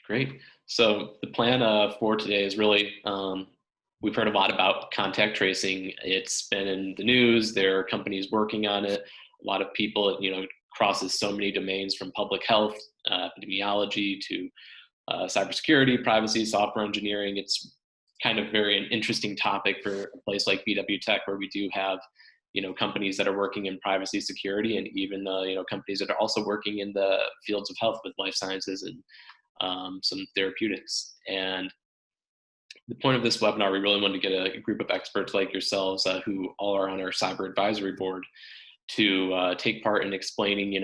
Great. So the plan for today is really, we've heard a lot about contact tracing. It's been in the news. There are companies working on it. A lot of people, it crosses so many domains from public health, epidemiology to cybersecurity, privacy, software engineering. It's kind of very an interesting topic for a place like BW Tech, where we do have, companies that are working in privacy, security, and even, companies that are also working in the fields of health with life sciences and some therapeutics. And the point of this webinar, we really wanted to get a group of experts like yourselves who all are on our cyber advisory board to take part in explaining,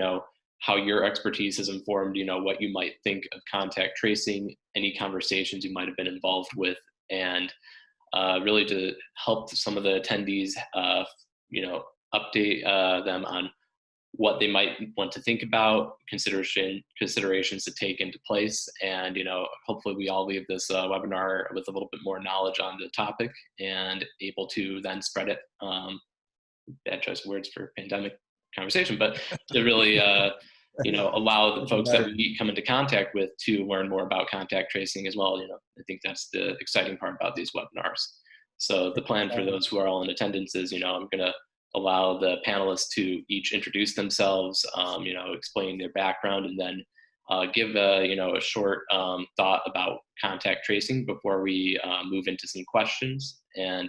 how your expertise has informed, what you might think of contact tracing, any conversations you might have been involved with, and really to help some of the attendees, update them on what they might want to think about, considerations to take into place. And, hopefully we all leave this webinar with a little bit more knowledge on the topic and able to then spread it, bad choice of words for pandemic conversation, but to really, allow the folks that we come into contact with to learn more about contact tracing as well. I think that's the exciting part about these webinars. So the plan for those who are all in attendance is, I'm going to allow the panelists to each introduce themselves, explain their background, and then give a short thought about contact tracing before we move into some questions. And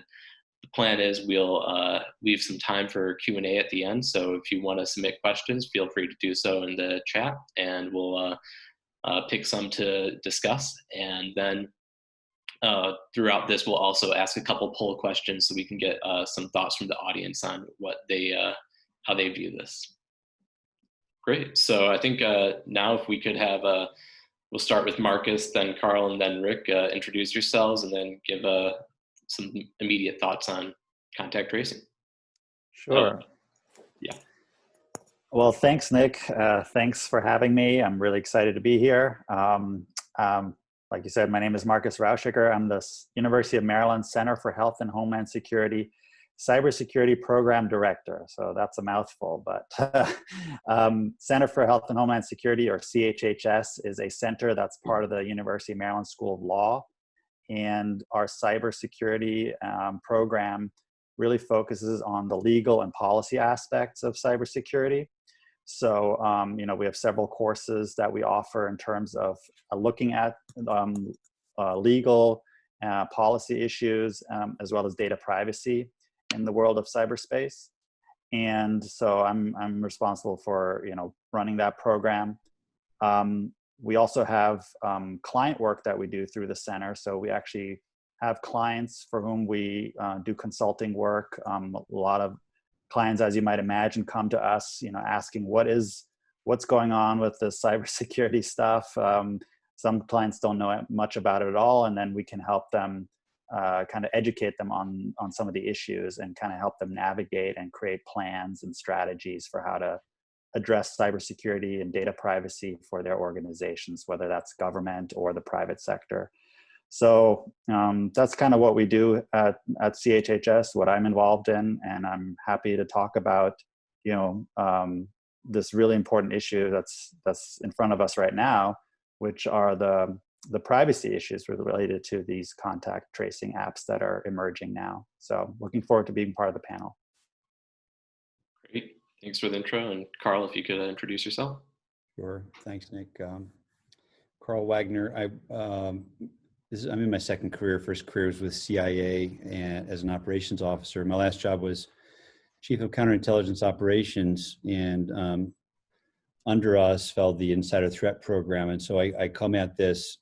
the plan is we'll leave some time for Q&A at the end. So if you want to submit questions, feel free to do so in the chat, and we'll pick some to discuss. And then throughout this, we'll also ask a couple poll questions so we can get some thoughts from the audience on what they, how they view this. Great. So I think now if we could have, we'll start with Markus, then Karl, and then Rick. Introduce yourselves and then give some immediate thoughts on contact tracing. Sure. Yeah. Well, thanks, Nick. Thanks for having me. I'm really excited to be here. Like you said, my name is Markus Rauschecker. I'm the University of Maryland Center for Health and Homeland Security Cybersecurity Program Director. So that's a mouthful, but Center for Health and Homeland Security, or CHHS, is a center that's part of the University of Maryland School of Law. And our cybersecurity program really focuses on the legal and policy aspects of cybersecurity. So, we have several courses that we offer in terms of looking at legal policy issues, as well as data privacy in the world of cyberspace. And so I'm responsible for, running that program. We also have client work that we do through the center. So we actually have clients for whom we do consulting work. A lot of clients, as you might imagine, come to us, asking what's going on with the cybersecurity stuff. Some clients don't know much about it at all, and then we can help them kind of educate them on some of the issues and kind of help them navigate and create plans and strategies for how to address cybersecurity and data privacy for their organizations, whether that's government or the private sector. So that's kind of what we do at CHHS, what I'm involved in, and I'm happy to talk about, this really important issue that's in front of us right now, which are the privacy issues related to these contact tracing apps that are emerging now. So looking forward to being part of the panel. Great, thanks for the intro. And Karl, if you could introduce yourself. Sure, thanks, Nick. Karl Wagner. I'm in my second career. First career was with CIA and as an operations officer. My last job was Chief of Counterintelligence Operations, and under us fell the Insider Threat Program. And so I come at this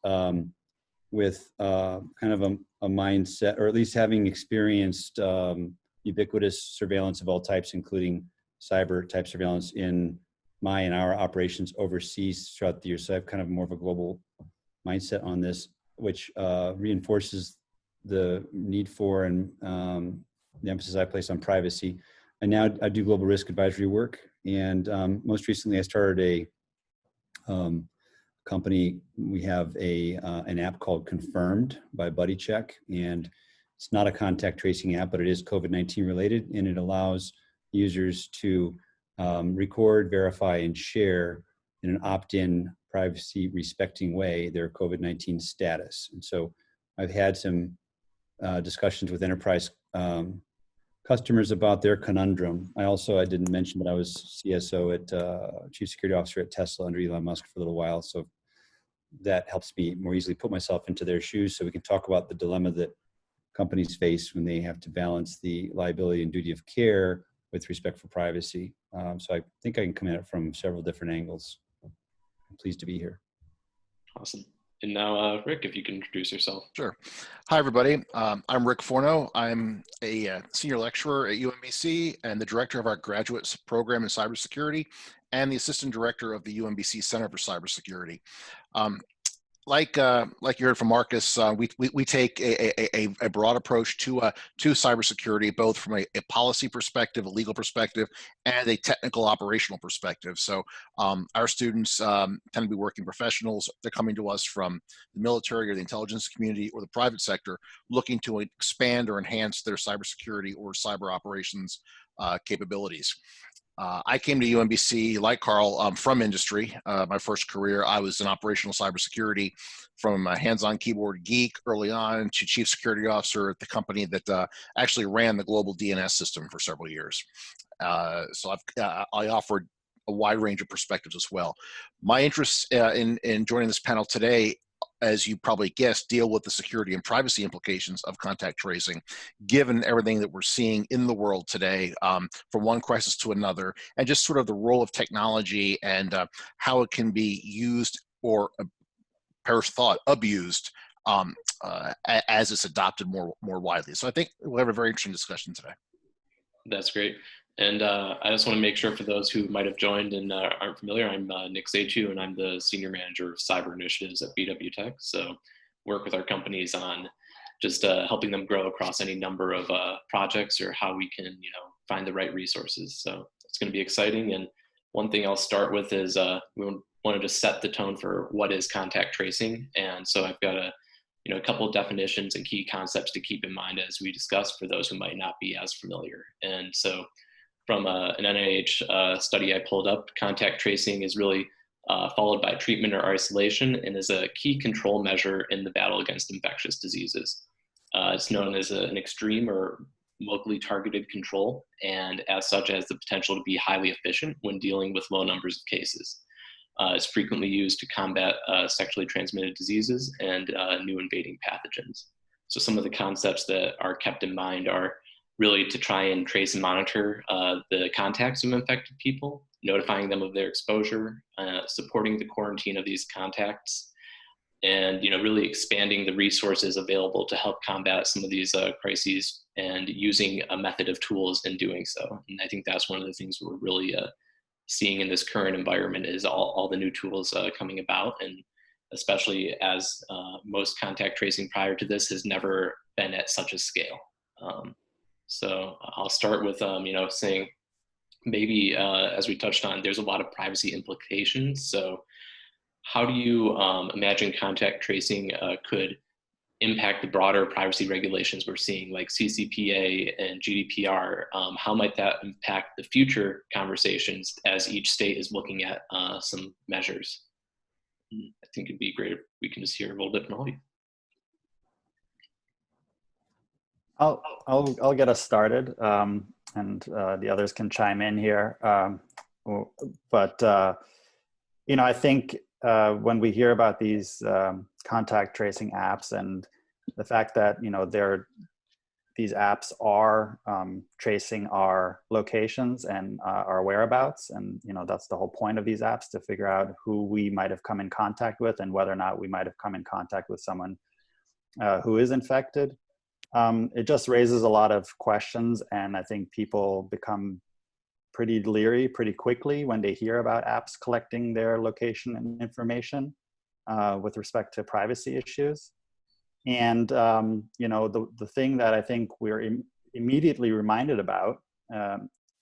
with kind of a mindset, or at least having experienced ubiquitous surveillance of all types, including cyber type surveillance in my and our operations overseas throughout the year. So I have kind of more of a global mindset on this, which reinforces the need for and the emphasis I place on privacy. And now I do global risk advisory work. And most recently I started a company. We have an app called Confirmed by BuddyCheck. And it's not a contact tracing app, but it is COVID-19 related. And it allows users to record, verify, and share in an opt-in, privacy respecting way their COVID-19 status. And so I've had some discussions with enterprise customers about their conundrum. I didn't mention, but I was CSO at Chief Security Officer at Tesla under Elon Musk for a little while. So that helps me more easily put myself into their shoes so we can talk about the dilemma that companies face when they have to balance the liability and duty of care with respect for privacy. So I think I can come at it from several different angles. I'm pleased to be here. Awesome. And now, Rick, if you can introduce yourself. Sure. Hi, everybody. I'm Rick Forno. I'm a senior lecturer at UMBC and the director of our graduate program in cybersecurity and the assistant director of the UMBC Center for Cybersecurity. Like you heard from Markus, we take a broad approach to cybersecurity, both from a policy perspective, a legal perspective, and a technical operational perspective. So our students tend to be working professionals. They're coming to us from the military or the intelligence community or the private sector, looking to expand or enhance their cybersecurity or cyber operations capabilities. I came to UMBC, like Karl, from industry. My first career, I was in operational cybersecurity, from a hands-on keyboard geek early on to chief security officer at the company that actually ran the global DNS system for several years. So I offered a wide range of perspectives as well. My interests in joining this panel today, as you probably guessed, deal with the security and privacy implications of contact tracing, given everything that we're seeing in the world today, from one crisis to another, and just sort of the role of technology and how it can be used or, perish thought, abused as it's adopted more widely. So I think we'll have a very interesting discussion today. That's great. And I just want to make sure for those who might have joined and aren't familiar, I'm Nick Zajciw, and I'm the Senior Manager of Cyber Initiatives at BW Tech. So work with our companies on just helping them grow across any number of projects or how we can, find the right resources. So it's going to be exciting. And one thing I'll start with is we wanted to set the tone for what is contact tracing. And so I've got a couple of definitions and key concepts to keep in mind as we discuss for those who might not be as familiar. And so from an NIH study I pulled up, contact tracing is really followed by treatment or isolation and is a key control measure in the battle against infectious diseases. It's known as an extreme or locally targeted control, and as such has the potential to be highly efficient when dealing with low numbers of cases. It's frequently used to combat sexually transmitted diseases and new invading pathogens. So some of the concepts that are kept in mind are really to try and trace and monitor the contacts of infected people, notifying them of their exposure, supporting the quarantine of these contacts, and really expanding the resources available to help combat some of these crises and using a method of tools in doing so. And I think that's one of the things we're really seeing in this current environment is all the new tools coming about, and especially as most contact tracing prior to this has never been at such a scale. So I'll start with, saying maybe as we touched on, there's a lot of privacy implications. So how do you imagine contact tracing could impact the broader privacy regulations we're seeing, like CCPA and GDPR? How might that impact the future conversations as each state is looking at some measures? I think it'd be great if we can just hear a little bit from all of you. I'll get us started, and the others can chime in here. But I think when we hear about these contact tracing apps and the fact that these apps are tracing our locations and our whereabouts, and that's the whole point of these apps, to figure out who we might have come in contact with and whether or not we might have come in contact with someone who is infected. It just raises a lot of questions, and I think people become pretty leery pretty quickly when they hear about apps collecting their location and information with respect to privacy issues. And the thing that I think we're immediately reminded about,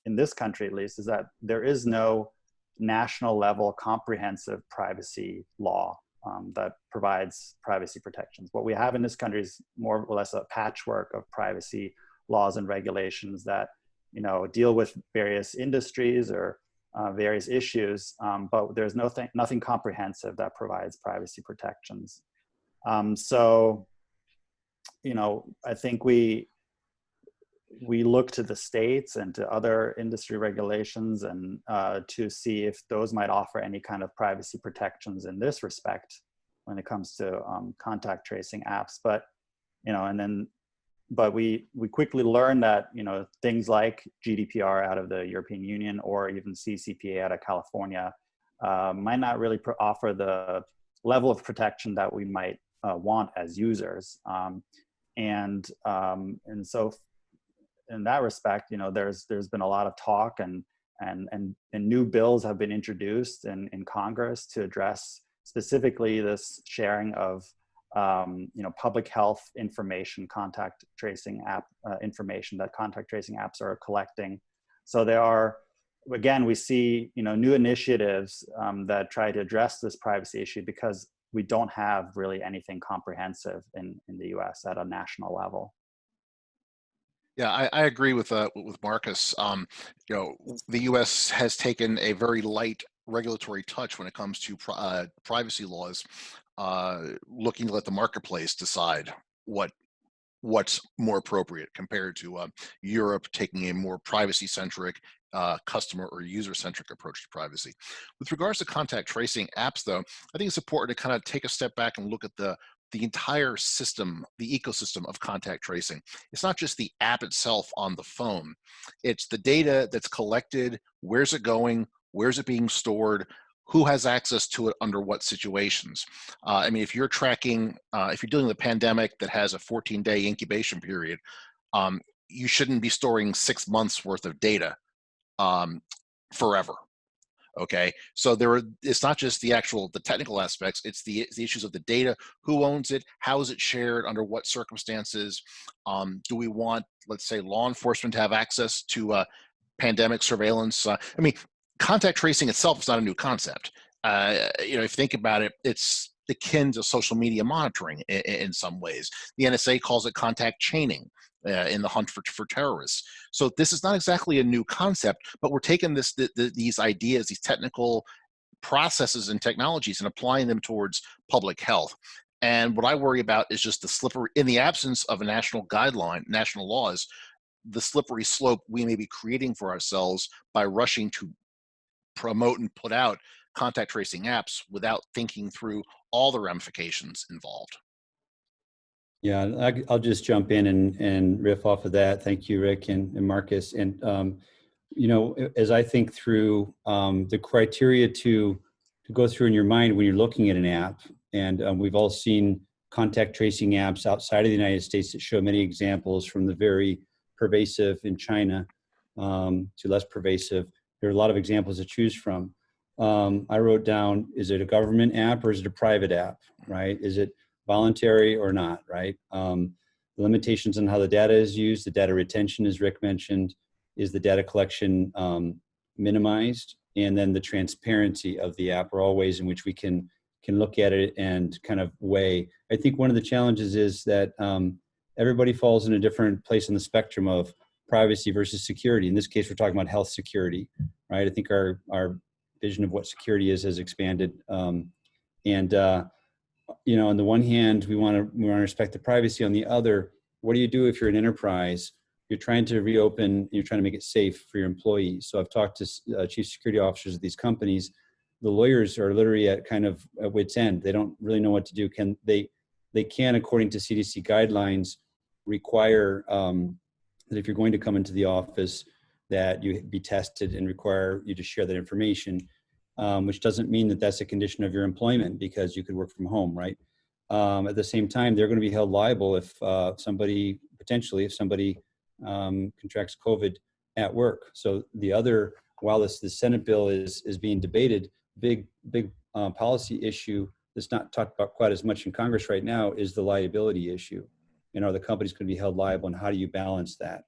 in this country at least, is that there is no national level comprehensive privacy law that provides privacy protections. What we have in this country is more or less a patchwork of privacy laws and regulations that deal with various industries or various issues, but there's nothing comprehensive that provides privacy protections. So, you know, I think we look to the states and to other industry regulations and to see if those might offer any kind of privacy protections in this respect when it comes to contact tracing apps. But, you know, but we quickly learned that, you know, things like GDPR out of the European Union or even CCPA out of California might not really offer the level of protection that we might want as users. And so in that respect, you know, there's been a lot of talk and new bills have been introduced in Congress to address specifically this sharing of you know, public health information, contact tracing app information that contact tracing apps are collecting. So there are, again, we see, you know, new initiatives that try to address this privacy issue because we don't have really anything comprehensive in the US at a national level. Yeah, I agree with Markus. You know, the U.S. has taken a very light regulatory touch when it comes to privacy laws, looking to let the marketplace decide what's more appropriate compared to Europe taking a more privacy-centric, customer or user-centric approach to privacy. With regards to contact tracing apps, though, I think it's important to kind of take a step back and look at the entire system, the ecosystem of contact tracing. It's not just the app itself on the phone. It's the data that's collected, where's it going, where's it being stored, who has access to it under what situations. I mean, if you're tracking, if you're dealing with a pandemic that has a 14-day incubation period, you shouldn't be storing 6 months worth of data forever. Okay, so it's not just the technical aspects, it's the issues of the data, who owns it, how is it shared, under what circumstances. Do we want, let's say, law enforcement to have access to pandemic surveillance? I mean, contact tracing itself is not a new concept. You know, if you think about it, it's akin to social media monitoring in some ways. The NSA calls it contact chaining in the hunt for terrorists. So this is not exactly a new concept, but we're taking these ideas, these technical processes and technologies, and applying them towards public health. And what I worry about is just the slippery, in the absence of a national guideline, national laws, the slippery slope we may be creating for ourselves by rushing to promote and put out contact tracing apps without thinking through all the ramifications involved. Yeah, I'll just jump in and riff off of that. Thank you, Rick and Markus. And, you know, as I think through the criteria to go through in your mind when you're looking at an app, and we've all seen contact tracing apps outside of the United States that show many examples, from the very pervasive in China to less pervasive. There are a lot of examples to choose from. I wrote down, is it a government app or is it a private app, right? Is it voluntary or not, right? The limitations on how the data is used, the data retention, as Rick mentioned, is the data collection minimized, and then the transparency of the app are all ways in which we can look at it and kind of weigh. I think one of the challenges is that everybody falls in a different place on the spectrum of privacy versus security. In this case, we're talking about health security, right? I think our vision of what security is has expanded, you know, on the one hand, we want to respect the privacy. On the other, what do you do if you're an enterprise? You're trying to reopen, you're trying to make it safe for your employees. So I've talked to chief security officers of these companies. The lawyers are literally at kind of at wit's end. They don't really know what to do. They can, according to CDC guidelines, require that if you're going to come into the office, that you be tested and require you to share that information. Which doesn't mean that that's a condition of your employment, because you could work from home, right? At the same time, they're going to be held liable if somebody contracts COVID at work. So the other, while the Senate bill is being debated, big policy issue that's not talked about quite as much in Congress right now is the liability issue. And are the companies going to be held liable, and how do you balance that?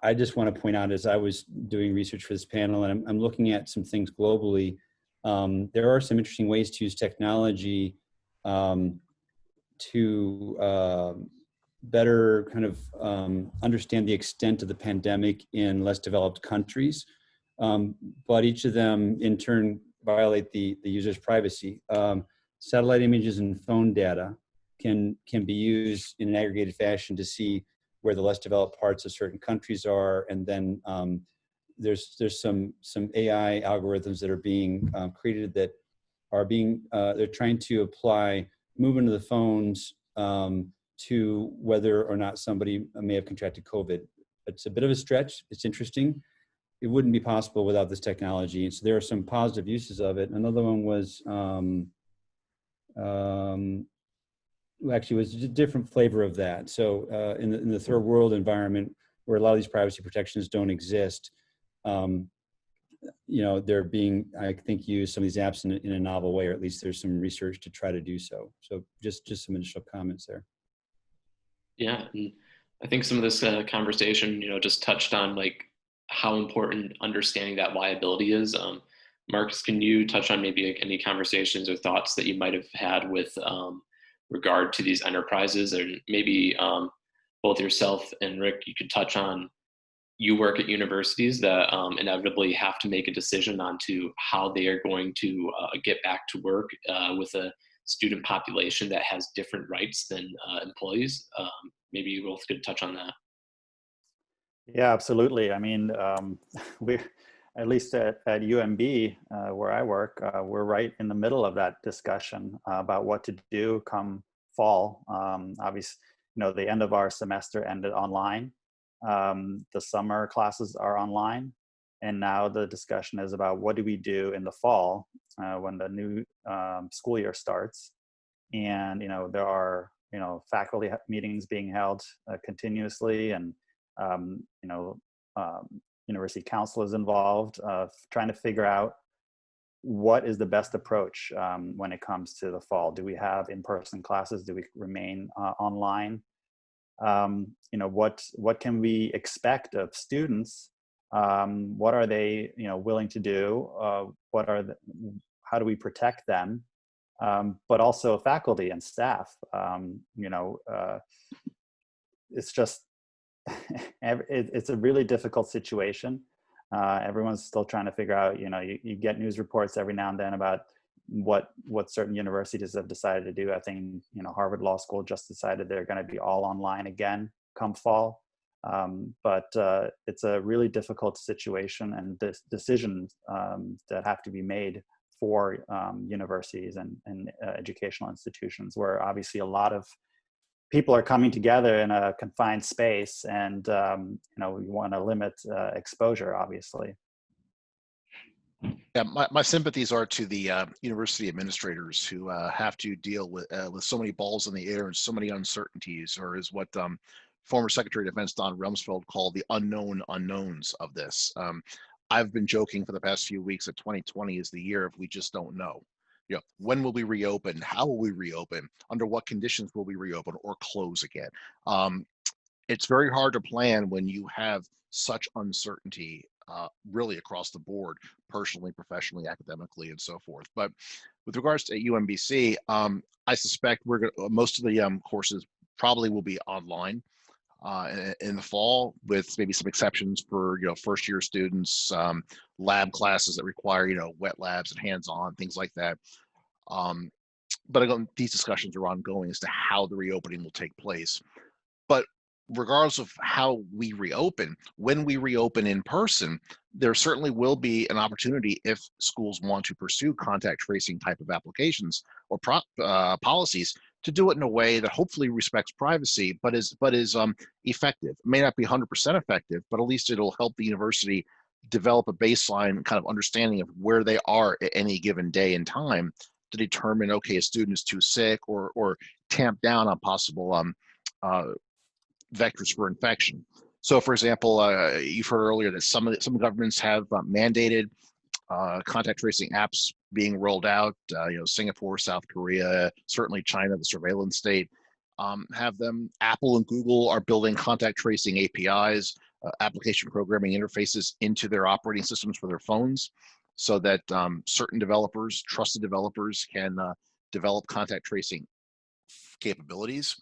I just want to point out, as I was doing research for this panel, and I'm looking at some things globally, there are some interesting ways to use technology to better kind of understand the extent of the pandemic in less developed countries. but each of them in turn violate the user's privacy. Satellite images and phone data can be used in an aggregated fashion to see where the less developed parts of certain countries are, and then there's some AI algorithms that are being created that are being they're trying to apply movement of the phones to whether or not somebody may have contracted COVID. It's a bit of a stretch. It's interesting. It wouldn't be possible without this technology. And so there are some positive uses of it. Another one was actually was a different flavor of that. So in the third world environment where a lot of these privacy protections don't exist, you know, they're being, I think, used, some of these apps in a novel way, or at least there's some research to try to do so. So just some initial comments there. Yeah, and I think some of this conversation, you know, just touched on like how important understanding that liability is. Markus, can you touch on maybe like any conversations or thoughts that you might have had with regard to these enterprises, or maybe both yourself and Rick, you could touch on, you work at universities that inevitably have to make a decision on to how they are going to get back to work with a student population that has different rights than employees. Maybe you both could touch on that. Yeah, absolutely. I mean, we, at least at UMB, where I work, we're right in the middle of that discussion about what to do come fall. Obviously, you know, the end of our semester ended online. The summer classes are online. And now the discussion is about what do we do in the fall when the new school year starts. And, you know, there are, you know, faculty meetings being held continuously, and you know, university council is involved, trying to figure out what is the best approach when it comes to the fall. Do we have in-person classes? Do we remain online? You know, what can we expect of students? What are they, you know, willing to do? How do we protect them? But also faculty and staff. You know, it's just, it's a really difficult situation. Everyone's still trying to figure out, you know, you get news reports every now and then about what certain universities have decided to do. I think, you know, Harvard Law School just decided they're going to be all online again come fall. But it's a really difficult situation, and decisions that have to be made for universities and educational institutions, where obviously a lot of people are coming together in a confined space, and you know, we want to limit exposure, obviously. Yeah, my sympathies are to the university administrators who have to deal with so many balls in the air and so many uncertainties, or is what former Secretary of Defense Don Rumsfeld called the unknown unknowns of this. I've been joking for the past few weeks that 2020 is the year of we just don't know. You know, when will we reopen? How will we reopen? Under what conditions will we reopen or close again? It's very hard to plan when you have such uncertainty really across the board, personally, professionally, academically, and so forth. But with regards to UMBC, I suspect most of the courses probably will be online in the fall, with maybe some exceptions for, you know, first year students, lab classes that require, you know, wet labs and hands-on, things like that. But again, these discussions are ongoing as to how the reopening will take place. But regardless of how we reopen, when we reopen in person, there certainly will be an opportunity, if schools want to pursue contact tracing type of applications or policies, to do it in a way that hopefully respects privacy, but is effective. It may not be 100% effective, but at least it'll help the university develop a baseline kind of understanding of where they are at any given day and time to determine, okay, a student is too sick, or tamp down on possible vectors for infection. So, for example, you've heard earlier that some governments have mandated contact tracing apps being rolled out. You know, Singapore, South Korea, certainly China, the surveillance state, have them. Apple and Google are building contact tracing APIs, application programming interfaces into their operating systems for their phones, so that certain developers, trusted developers, can develop contact tracing capabilities.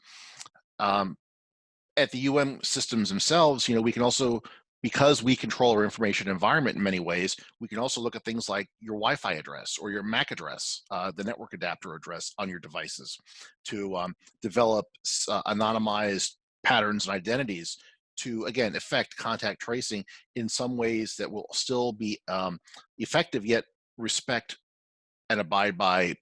At the UM systems themselves, you know, we can also because we control our information environment in many ways, we can also look at things like your Wi-Fi address or your MAC address, the network adapter address on your devices, to develop anonymized patterns and identities to, again, affect contact tracing in some ways that will still be effective, yet respect and abide by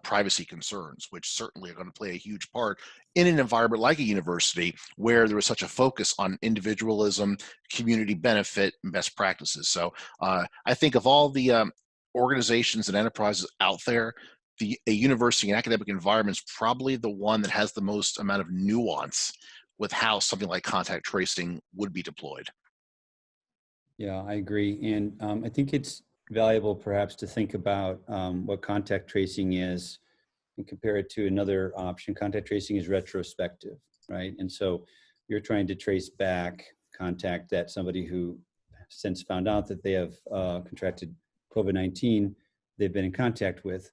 privacy concerns, which certainly are going to play a huge part in an environment like a university where there is such a focus on individualism, community benefit, and best practices. So I think of all the organizations and enterprises out there, a university and academic environment is probably the one that has the most amount of nuance with how something like contact tracing would be deployed. Yeah, I agree. And I think it's valuable perhaps to think about what contact tracing is and compare it to another option. Contact tracing is retrospective, right? And so you're trying to trace back contact that somebody who since found out that they have contracted COVID-19, they've been in contact with.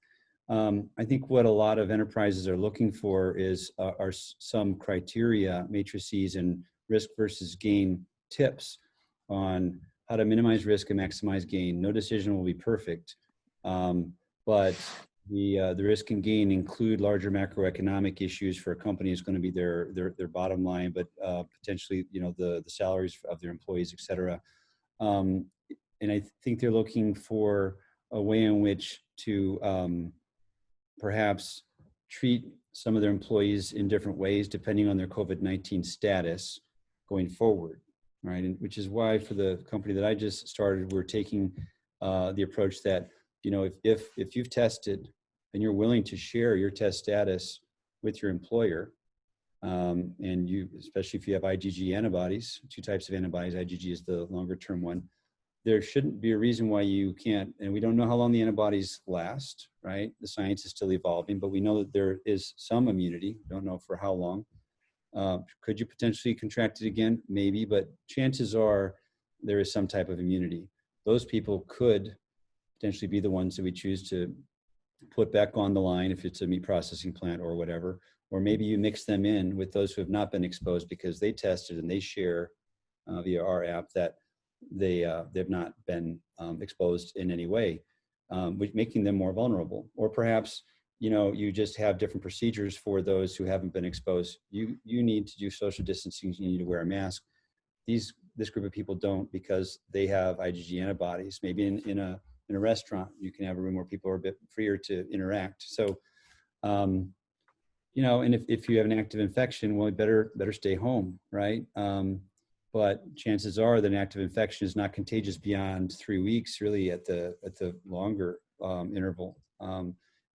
I think what a lot of enterprises are looking for are some criteria, matrices, and risk versus gain tips on how to minimize risk and maximize gain. No decision will be perfect, but the risk and gain include larger macroeconomic issues for a company is going to be their bottom line, but potentially, the salaries of their employees, et cetera. And I think they're looking for a way in which to perhaps treat some of their employees in different ways depending on their COVID-19 status going forward. Right, and which is why for the company that I just started, we're taking the approach that, if you've tested and you're willing to share your test status with your employer, and you, especially if you have IgG antibodies, two types of antibodies, IgG is the longer term one, there shouldn't be a reason why you can't, and we don't know how long the antibodies last, right? The science is still evolving, but we know that there is some immunity, don't know for how long. Could you potentially contract it again? Maybe, but chances are there is some type of immunity. Those people could potentially be the ones that we choose to put back on the line if it's a meat processing plant or whatever, or maybe you mix them in with those who have not been exposed because they tested and they share via our app that they've not been exposed in any way, making them more vulnerable. Or perhaps you just have different procedures for those who haven't been exposed. You need to do social distancing. You need to wear a mask. This group of people don't because they have IgG antibodies. Maybe in a restaurant, you can have a room where people are a bit freer to interact. So, and if you have an active infection, well, you better stay home, right? But chances are that an active infection is not contagious beyond 3 weeks, really at the longer interval.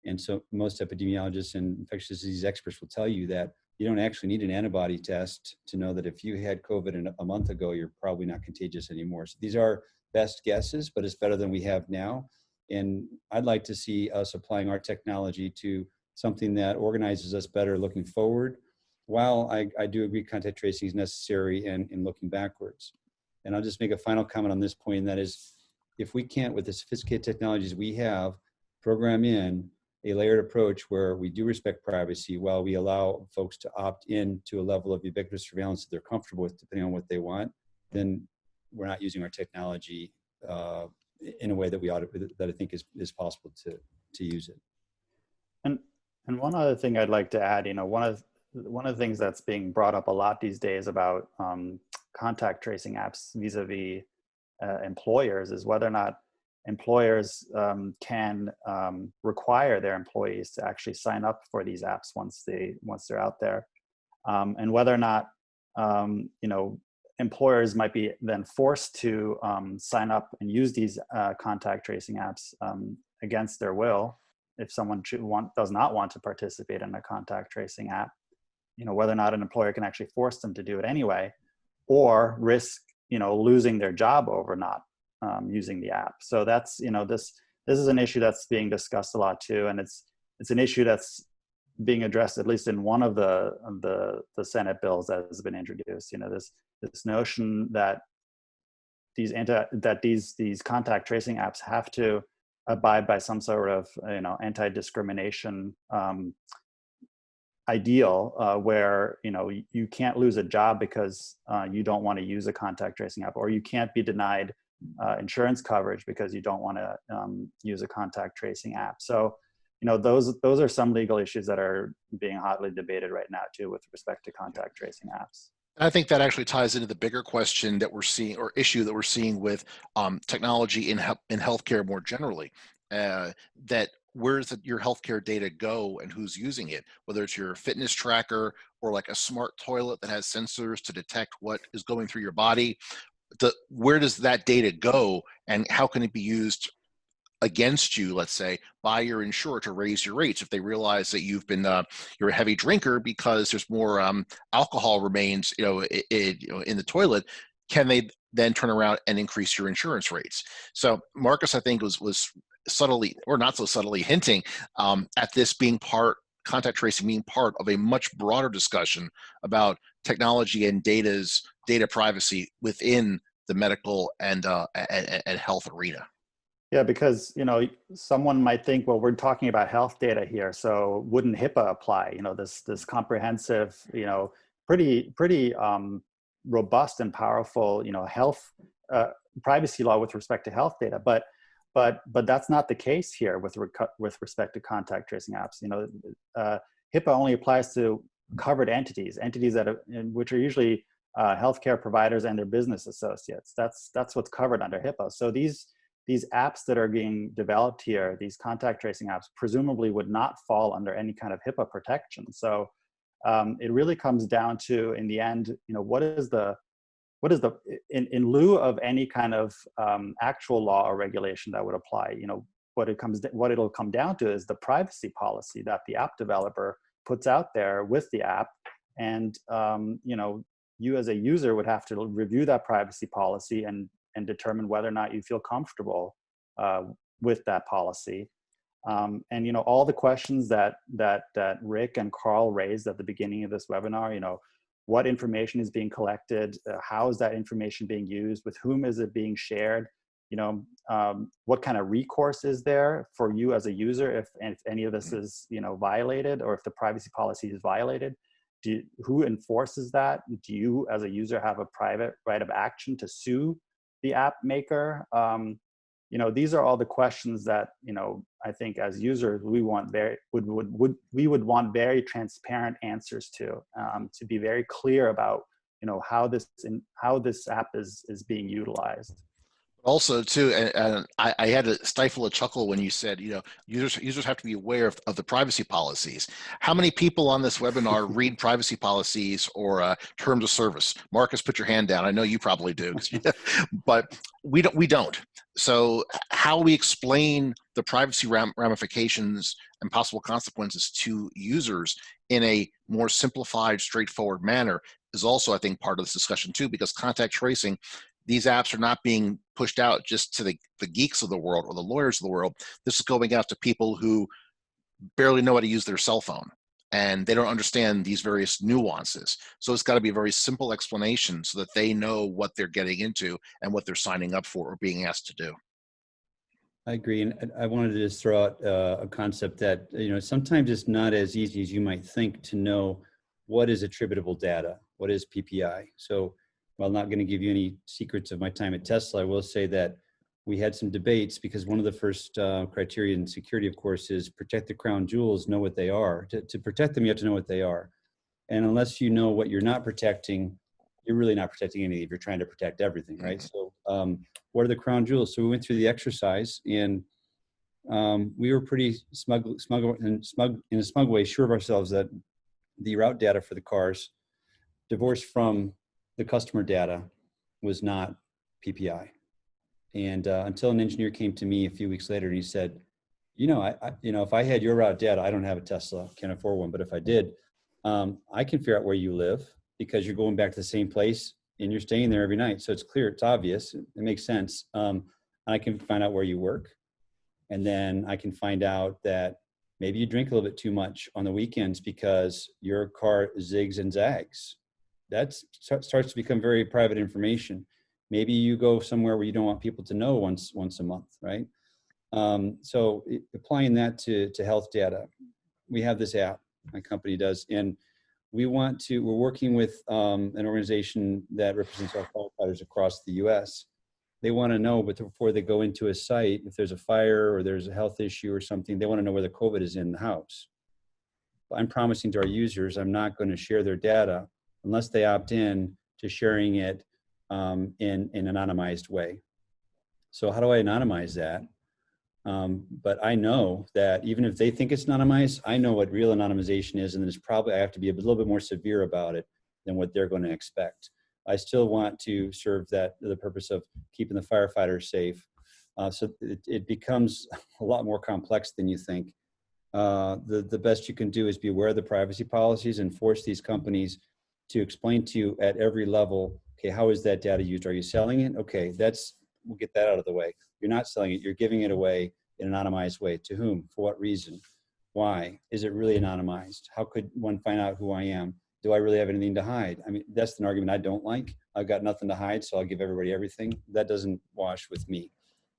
And so most epidemiologists and infectious disease experts will tell you that you don't actually need an antibody test to know that if you had COVID a month ago, you're probably not contagious anymore. So these are best guesses, but it's better than we have now. And I'd like to see us applying our technology to something that organizes us better looking forward. While I do agree contact tracing is necessary and looking backwards. And I'll just make a final comment on this point, and that is, if we can't, with the sophisticated technologies we have, program in a layered approach where we do respect privacy while we allow folks to opt in to a level of ubiquitous surveillance that they're comfortable with depending on what they want, then we're not using our technology in a way that that I think is possible to use it. And one other thing I'd like to add, one of the things that's being brought up a lot these days about contact tracing apps vis-a-vis employers is whether or not employers can require their employees to actually sign up for these apps once they're out there, and whether or not employers might be then forced to sign up and use these contact tracing apps against their will if someone does not want to participate in a contact tracing app. Whether or not an employer can actually force them to do it anyway, or risk losing their job over not using the app. So that's this is an issue that's being discussed a lot too, and it's an issue that's being addressed at least in one of the Senate bills that has been introduced. This notion that these contact tracing apps have to abide by some sort of anti-discrimination ideal where, you know, you can't lose a job because you don't want to use a contact tracing app, or you can't be denied insurance coverage because you don't want to use a contact tracing app. So, you know, those are some legal issues that are being hotly debated right now too with respect to contact tracing apps. I think that actually ties into the bigger question that we're seeing, or issue that we're seeing with technology in healthcare more generally. That where does your healthcare data go and who's using it? Whether it's your fitness tracker or like a smart toilet that has sensors to detect what is going through your body. Where does that data go, and how can it be used against you, let's say, by your insurer to raise your rates if they realize that you've been you're a heavy drinker because there's more alcohol remains, you know, in the toilet? Can they then turn around and increase your insurance rates? So Markus, I think, was subtly, or not so subtly, hinting at this being contact tracing being part of a much broader discussion about technology and data privacy within the medical and health arena. Yeah, because, you know, someone might think, well, we're talking about health data here, so wouldn't HIPAA apply? You know, this comprehensive, you know, pretty robust and powerful, you know, health privacy law with respect to health data. But that's not the case here with respect to contact tracing apps. You know, HIPAA only applies to covered entities which are usually healthcare providers and their business associates. That's what's covered under HIPAA. So these apps that are being developed here, these contact tracing apps, presumably would not fall under any kind of HIPAA protection. So it really comes down to, in the end, you know, what is the in lieu of any kind of actual law or regulation that would apply, you know, what it'll come down to is the privacy policy that the app developer puts out there with the app. And you know, you as a user would have to review that privacy policy and determine whether or not you feel comfortable with that policy. And, you know, all the questions that Rick and Karl raised at the beginning of this webinar, you know, what information is being collected, how is that information being used, with whom is it being shared, you know, what kind of recourse is there for you as a user if any of this is, you know, violated, or if the privacy policy is violated. Who enforces that? Do you as a user have a private right of action to sue the app maker? You know, these are all the questions that, you know, I think as users we want we would want very transparent answers to be very clear about, you know, how this app is being utilized. Also, too, and I had to stifle a chuckle when you said, you know, users have to be aware of the privacy policies. How many people on this webinar read privacy policies or terms of service? Markus, put your hand down. I know you probably do, but we don't. So how we explain the privacy ramifications and possible consequences to users in a more simplified, straightforward manner is also, I think, part of this discussion too, because contact tracing, these apps are not being pushed out just to the geeks of the world or the lawyers of the world. This is going out to people who barely know how to use their cell phone, and they don't understand these various nuances. So it's got to be a very simple explanation so that they know what they're getting into and what they're signing up for or being asked to do. I agree. And I wanted to just throw out a concept that, you know, sometimes it's not as easy as you might think to know what is attributable data, what is PPI. So while I'm not going to give you any secrets of my time at Tesla, I will say that we had some debates because one of the first criteria in security, of course, is protect the crown jewels, know what they are. To protect them, you have to know what they are. And unless you know what you're not protecting, you're really not protecting anything if you're trying to protect everything, right? So what are the crown jewels? So we went through the exercise, and we were pretty in a smug way sure of ourselves that the route data for the cars, divorced from the customer data, was not PPI. And until an engineer came to me a few weeks later and he said, you know, if I had your route data, I don't have a Tesla, can't afford one, but if I did, I can figure out where you live because you're going back to the same place and you're staying there every night. So it's clear, it's obvious, it makes sense. I can find out where you work. And then I can find out that maybe you drink a little bit too much on the weekends because your car zigs and zags. That starts to become very private information. Maybe you go somewhere where you don't want people to know once a month, right? So applying that to health data, we have this app. My company does. And we're working with an organization that represents our firefighters across the US. They want to know, but before they go into a site, if there's a fire or there's a health issue or something, they want to know whether COVID is in the house. I'm promising to our users, I'm not going to share their data unless they opt in to sharing it in an anonymized way. So how do I anonymize that? But I know that even if they think it's anonymized, I know what real anonymization is, and I have to be a little bit more severe about it than what they're going to expect. I still want to serve the purpose of keeping the firefighters safe. So it becomes a lot more complex than you think. The best you can do is be aware of the privacy policies and force these companies to explain to you at every level, okay, how is that data used? Are you selling it? Okay, we'll get that out of the way. You're not selling it, you're giving it away in an anonymized way. To whom? For what reason? Why? Is it really anonymized? How could one find out who I am? Do I really have anything to hide? I mean, that's an argument I don't like. I've got nothing to hide, so I'll give everybody everything. That doesn't wash with me.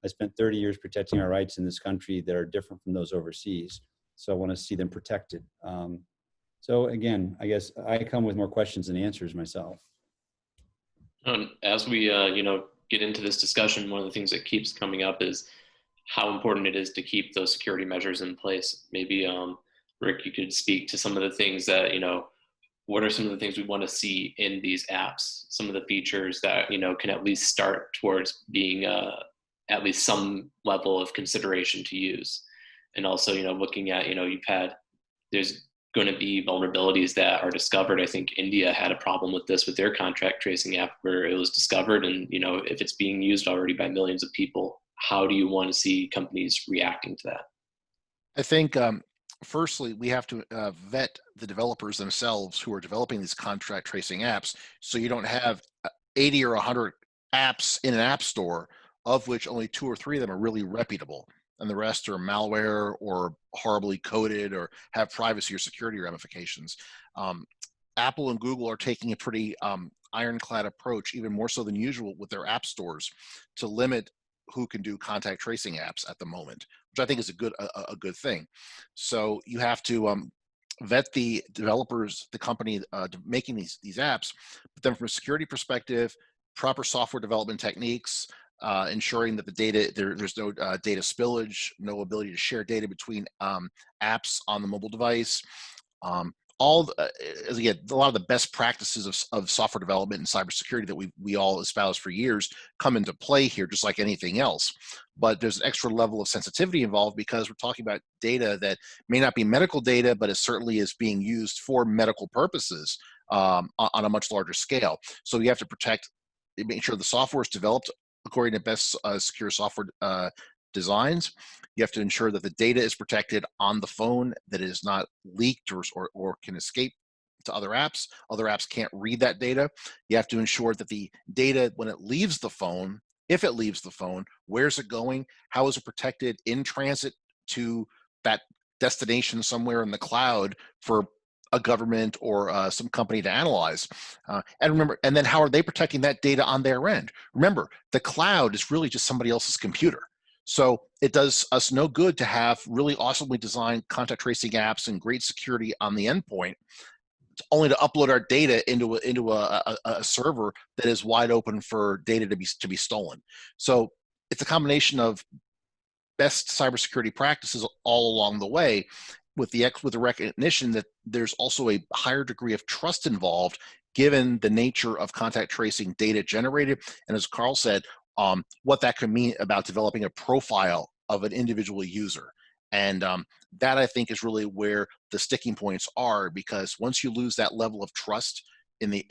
I spent 30 years protecting our rights in this country that are different from those overseas. So I want to see them protected. So again, I guess I come with more questions than answers myself. As we get into this discussion, one of the things that keeps coming up is how important it is to keep those security measures in place. Maybe Rick, you could speak to some of the things that, what are some of the things we want to see in these apps? Some of the features that, can at least start towards being at least some level of consideration to use. And also, looking at, there's going to be vulnerabilities that are discovered. I think India had a problem with this with their contact tracing app where it was discovered. And, if it's being used already by millions of people, how do you want to see companies reacting to that? I think, firstly, we have to vet the developers themselves who are developing these contact tracing apps. So you don't have 80 or 100 apps in an app store, of which only 2 or 3 of them are really reputable, and the rest are malware or horribly coded or have privacy or security ramifications. Apple and Google are taking a pretty ironclad approach, even more so than usual with their app stores, to limit who can do contact tracing apps at the moment, which I think is a good thing. So you have to vet the developers, the company making these apps, but then from a security perspective, proper software development techniques, ensuring that the data, there's no data spillage, no ability to share data between apps on the mobile device. Again, a lot of the best practices of software development and cybersecurity that we all espouse for years come into play here, just like anything else. But there's an extra level of sensitivity involved because we're talking about data that may not be medical data, but it certainly is being used for medical purposes on a much larger scale. So you have to make sure the software is developed according to best secure software designs. You have to ensure that the data is protected on the phone, that it is not leaked or can escape to other apps. Other apps can't read that data. You have to ensure that the data, when it leaves the phone, if it leaves the phone, where's it going? How is it protected in transit to that destination somewhere in the cloud for a government or some company to analyze? And remember, and then how are they protecting that data on their end? Remember, the cloud is really just somebody else's computer. So it does us no good to have really awesomely designed contact tracing apps and great security on the endpoint, only to upload our data into a server that is wide open for data to be stolen. So it's a combination of best cybersecurity practices all along the way, with the recognition that there's also a higher degree of trust involved, given the nature of contact tracing data generated, and as Karl said, what that could mean about developing a profile of an individual user. And that, I think, is really where the sticking points are, because once you lose that level of trust in the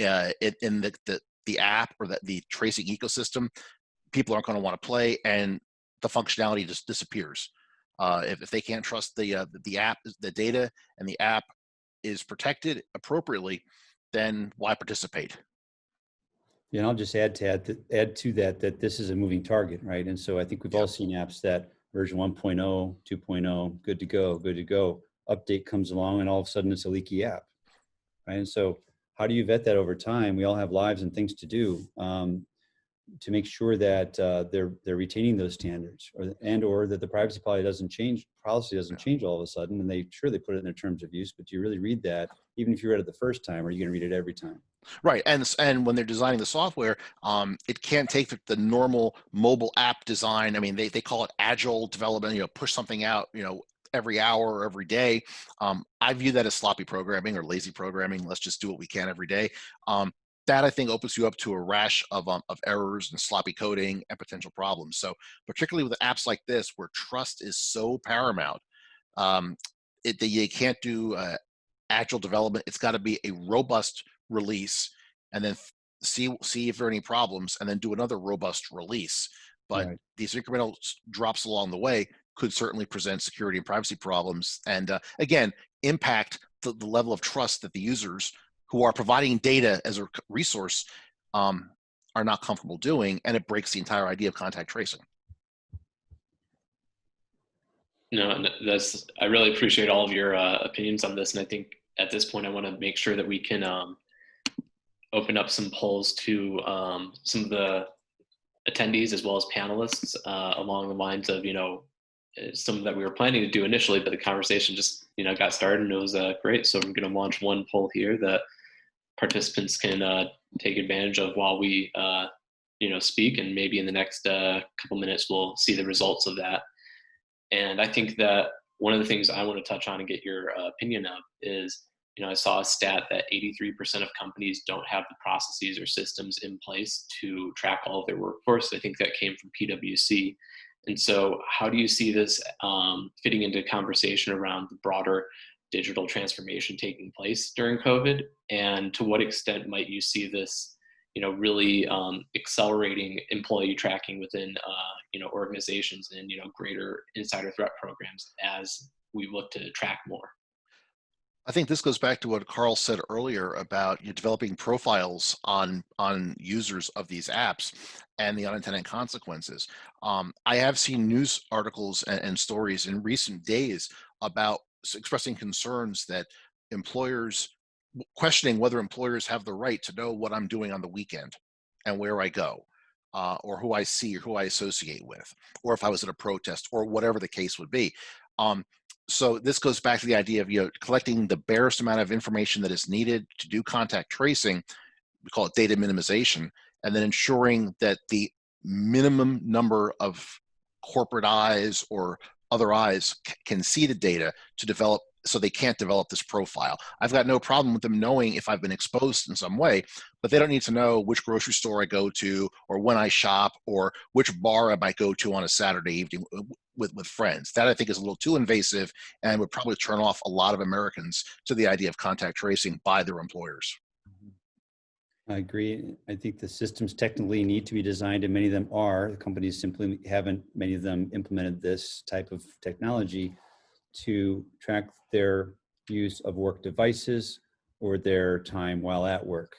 app or the tracing ecosystem, people aren't going to want to play, and the functionality just disappears. If they can't trust the app, the data, and the app is protected appropriately, then why participate? Yeah, and I'll just add to that this is a moving target, right? And so I think we've all seen apps that version 1.0, 2.0, good to go. Update comes along, and all of a sudden it's a leaky app, right? And so how do you vet that over time? We all have lives and things to do to make sure that they're retaining those standards, or that the privacy policy doesn't change policy doesn't change all of a sudden, and they put it in their terms of use, but do you really read that? Even if you read it the first time, are you going to read it every time? Right, and when they're designing the software, it can't take the normal mobile app design. I mean, they call it agile development. Push something out, every hour or every day. I view that as sloppy programming or lazy programming. Let's just do what we can every day. That I think opens you up to a rash of errors and sloppy coding and potential problems. So particularly with apps like this, where trust is so paramount, you can't do agile development. It's got to be a robust release, and then see if there are any problems, and then do another robust release. But Right. these incremental drops along the way could certainly present security and privacy problems, and again, impact the level of trust that the users who are providing data as a resource are not comfortable doing, and it breaks the entire idea of contact tracing. No, I really appreciate all of your opinions on this, and I think at this point I want to make sure that we can open up some polls to some of the attendees as well as panelists along the lines of some that we were planning to do initially, but the conversation just got started, and it was great. So I'm going to launch one poll here that participants can take advantage of while we speak, and maybe in the next couple minutes we'll see the results of that. And I think that one of the things I want to touch on and get your opinion of is, I saw a stat that 83% of companies don't have the processes or systems in place to track all of their workforce. I think that came from PwC. And so how do you see this fitting into conversation around the broader digital transformation taking place during COVID? And to what extent might you see this, really accelerating employee tracking within, organizations and, greater insider threat programs as we look to track more? I think this goes back to what Karl said earlier about developing profiles on users of these apps and the unintended consequences. I have seen news articles and stories in recent days about expressing concerns that questioning whether employers have the right to know what I'm doing on the weekend and where I go, or who I see or who I associate with, or if I was at a protest, or whatever the case would be. So this goes back to the idea of collecting the barest amount of information that is needed to do contact tracing. We call it data minimization, and then ensuring that the minimum number of corporate eyes or other eyes can see the data to develop, so they can't develop this profile. I've got no problem with them knowing if I've been exposed in some way, but they don't need to know which grocery store I go to, or when I shop, or which bar I might go to on a Saturday evening with friends. That I think is a little too invasive, and would probably turn off a lot of Americans to the idea of contact tracing by their employers. I agree. I think the systems technically need to be designed, and many of them are. The companies simply haven't, many of them, implemented this type of technology to track their use of work devices or their time while at work.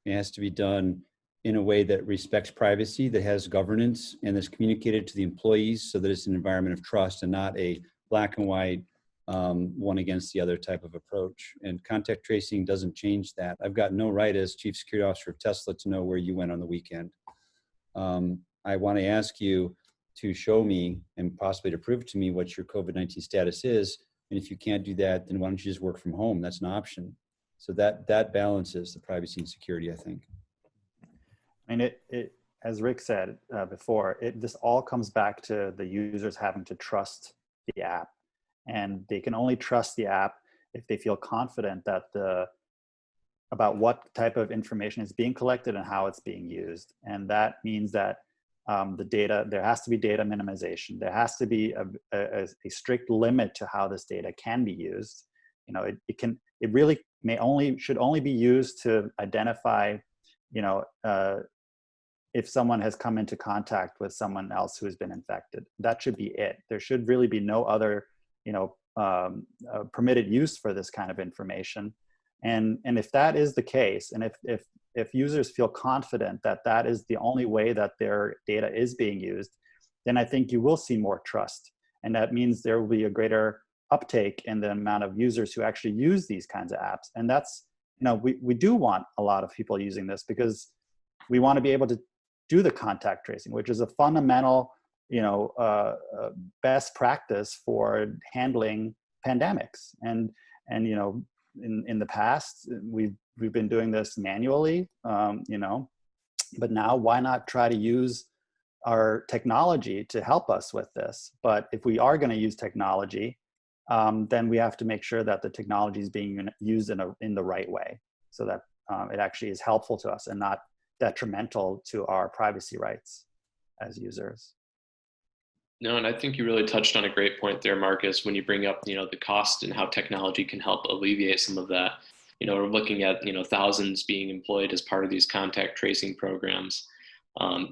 It has to be done in a way that respects privacy, that has governance, and that's communicated to the employees so that it's an environment of trust and not a black and white one against the other type of approach. And contact tracing doesn't change that. I've got no right as Chief Security Officer of Tesla to know where you went on the weekend. I want to ask you to show me and possibly to prove to me what your COVID-19 status is. And if you can't do that, then why don't you just work from home? That's an option. So that balances the privacy and security, I think. I mean, it as Rick said before, this all comes back to the users having to trust the app. And they can only trust the app if they feel confident that about what type of information is being collected and how it's being used. And that means that there has to be data minimization. There has to be a strict limit to how this data can be used. It really should only be used to identify, if someone has come into contact with someone else who has been infected. That should be it. There should really be no other, permitted use for this kind of information. And if that is the case, and if users feel confident that that is the only way that their data is being used, then I think you will see more trust. And that means there will be a greater uptake in the amount of users who actually use these kinds of apps. And that's, we do want a lot of people using this because we want to be able to do the contact tracing, which is a fundamental best practice for handling pandemics. And in the past, we've been doing this manually, but now why not try to use our technology to help us with this? But if we are going to use technology, then we have to make sure that the technology is being used in the right way, so that it actually is helpful to us and not detrimental to our privacy rights as users. No, and I think you really touched on a great point there, Marcus, when you bring up, the cost and how technology can help alleviate some of that. We're looking at, thousands being employed as part of these contact tracing programs.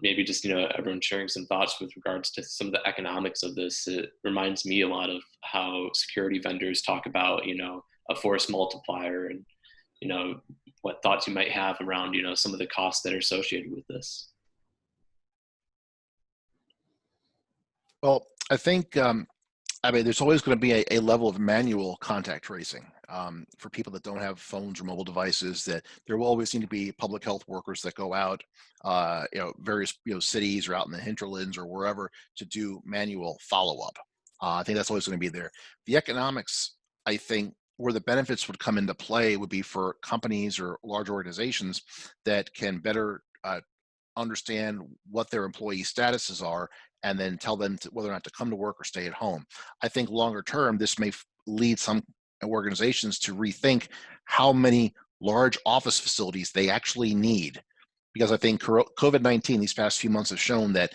Maybe just, everyone sharing some thoughts with regards to some of the economics of this. It reminds me a lot of how security vendors talk about, a force multiplier and, what thoughts you might have around, some of the costs that are associated with this. Well, I think, there's always going to be a level of manual contact tracing for people that don't have phones or mobile devices. That there will always need to be public health workers that go out, various cities or out in the hinterlands or wherever to do manual follow-up. I think that's always going to be there. The economics, I think, where the benefits would come into play would be for companies or large organizations that can better understand what their employee statuses are and then tell them whether or not to come to work or stay at home. I think longer term, this may lead some organizations to rethink how many large office facilities they actually need. Because I think COVID-19 these past few months have shown that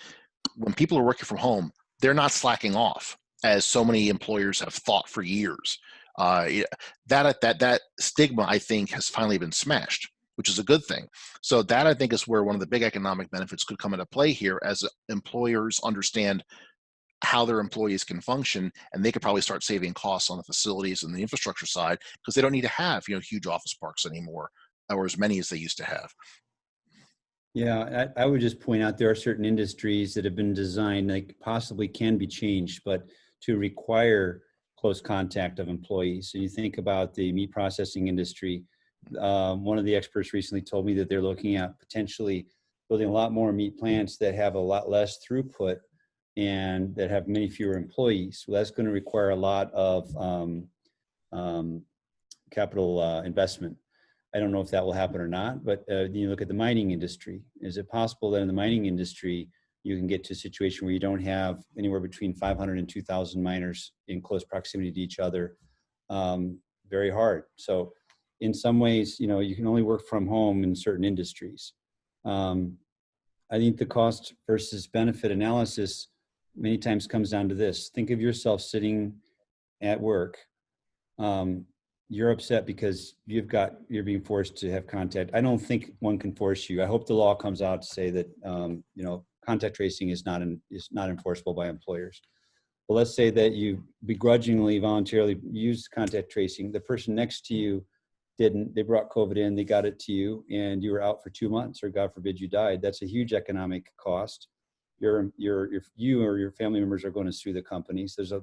when people are working from home, they're not slacking off, as so many employers have thought for years. That stigma, I think, has finally been smashed, which is a good thing. So that, I think, is where one of the big economic benefits could come into play here, as employers understand how their employees can function, and they could probably start saving costs on the facilities and the infrastructure side, because they don't need to have huge office parks anymore, or as many as they used to have. Yeah, I would just point out there are certain industries that have been designed, like possibly can be changed, but to require close contact of employees. So you think about the meat processing industry. One of the experts recently told me that they're looking at potentially building a lot more meat plants that have a lot less throughput and that have many fewer employees. So that's going to require a lot of capital investment. I don't know if that will happen or not, but you look at the mining industry. Is it possible that in the mining industry, you can get to a situation where you don't have anywhere between 500 and 2,000 miners in close proximity to each other? Very hard. So in some ways, you can only work from home in certain industries. I think the cost versus benefit analysis many times comes down to this. Think of yourself sitting at work. You're upset because you're being forced to have contact. I don't think one can force you. I hope the law comes out to say that contact tracing is not enforceable by employers. But let's say that you begrudgingly, voluntarily used contact tracing. The person next to you didn't. They brought COVID in, they got it to you, and you were out for 2 months, or God forbid you died. That's a huge economic cost. You or your family members are going to sue the companies. There's a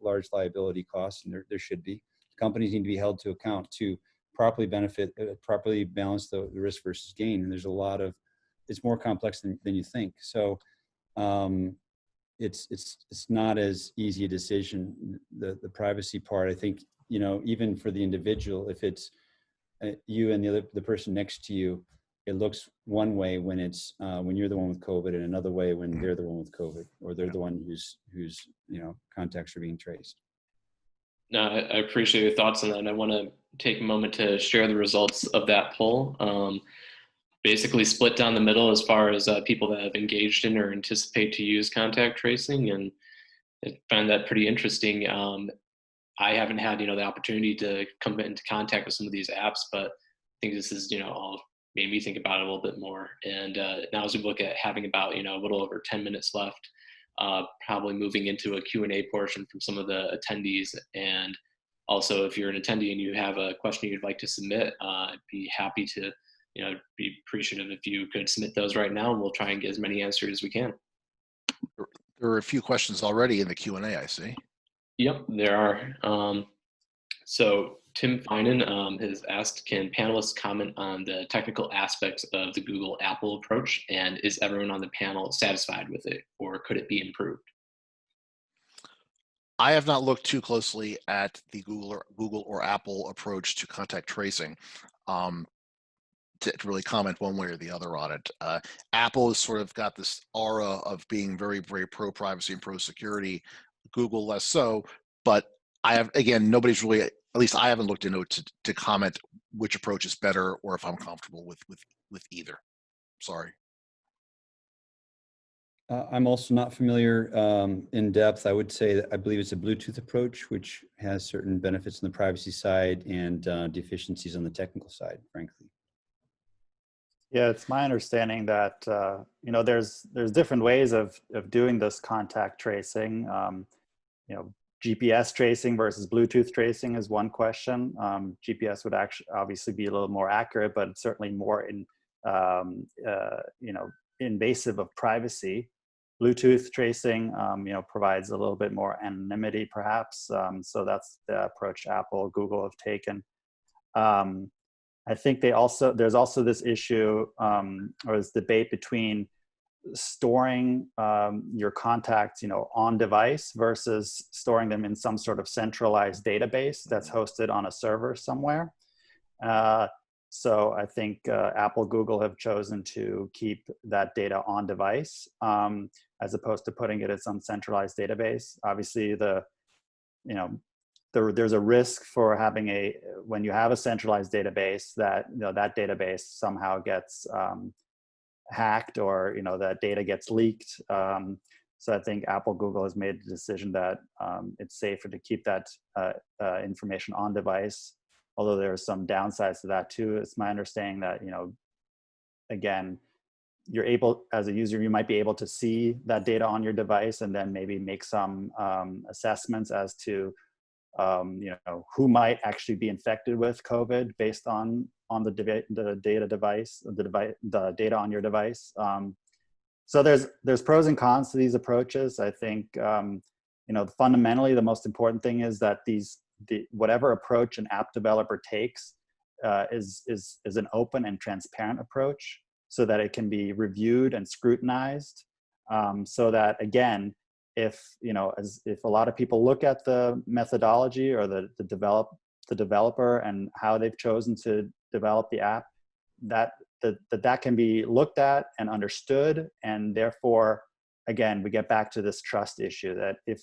large liability cost, and there should be. Companies need to be held to account to properly balance the risk versus gain. And there's it's more complex than you think. So it's not as easy a decision. The privacy part, I think, even for the individual, if it's you and the person next to you, it looks one way when it's when you're the one with COVID, and another way when they're the one with COVID, or they're the one whose contacts are being traced. No, I appreciate your thoughts on that. And I want to take a moment to share the results of that poll. Basically split down the middle as far as people that have engaged in or anticipate to use contact tracing. And I find that pretty interesting. I haven't had, the opportunity to come into contact with some of these apps, but I think this is, all made me think about it a little bit more. And now as we look at having about, a little over 10 minutes left, probably moving into a Q&A portion from some of the attendees. And also, if you're an attendee and you have a question you'd like to submit, I'd be happy to, be appreciative if you could submit those right now, and we'll try and get as many answers as we can. There are a few questions already in the Q&A, I see. Yep, there are. So Tim Finan has asked, can panelists comment on the technical aspects of the Google-Apple approach, and is everyone on the panel satisfied with it, or could it be improved? I have not looked too closely at the Google or Apple approach to contact tracing to really comment one way or the other on it. Apple has sort of got this aura of being very, very pro-privacy and pro-security. Google less so, but I have, again, nobody's really, at least I haven't looked into it to comment which approach is better or if I'm comfortable with either. Sorry. I'm also not familiar in depth. I would say that I believe it's a Bluetooth approach, which has certain benefits on the privacy side and deficiencies on the technical side, frankly. Yeah, it's my understanding that you know, there's different ways of doing this contact tracing. You know, GPS tracing versus Bluetooth tracing is one question. GPS would actually obviously be a little more accurate, but it's certainly more you know, invasive of privacy. Bluetooth tracing, you know, provides a little bit more anonymity, perhaps. So that's the approach Apple, Google have taken. I think there's also this issue or this debate between storing your contacts, you know, on device versus storing them in some sort of centralized database that's hosted on a server somewhere. So I think Apple, Google have chosen to keep that data on device as opposed to putting it in some centralized database. Obviously, you know, there's a risk for having when you have a centralized database that, you know, that database somehow gets hacked, or, you know, that data gets leaked. So I think Apple, Google has made the decision that it's safer to keep that information on device. Although there are some downsides to that too. It's my understanding that, you know, again, you're able, as a user, you might be able to see that data on your device and then maybe make some assessments as to, you know, who might actually be infected with COVID based on the data on your device. So there's pros and cons to these approaches. I think, you know, fundamentally the most important thing is that whatever approach an app developer takes is an open and transparent approach, so that it can be reviewed and scrutinized, so that, again, if, you know, if a lot of people look at the methodology or the developer and how they've chosen to develop the app, that can be looked at and understood, and therefore, again, we get back to this trust issue that if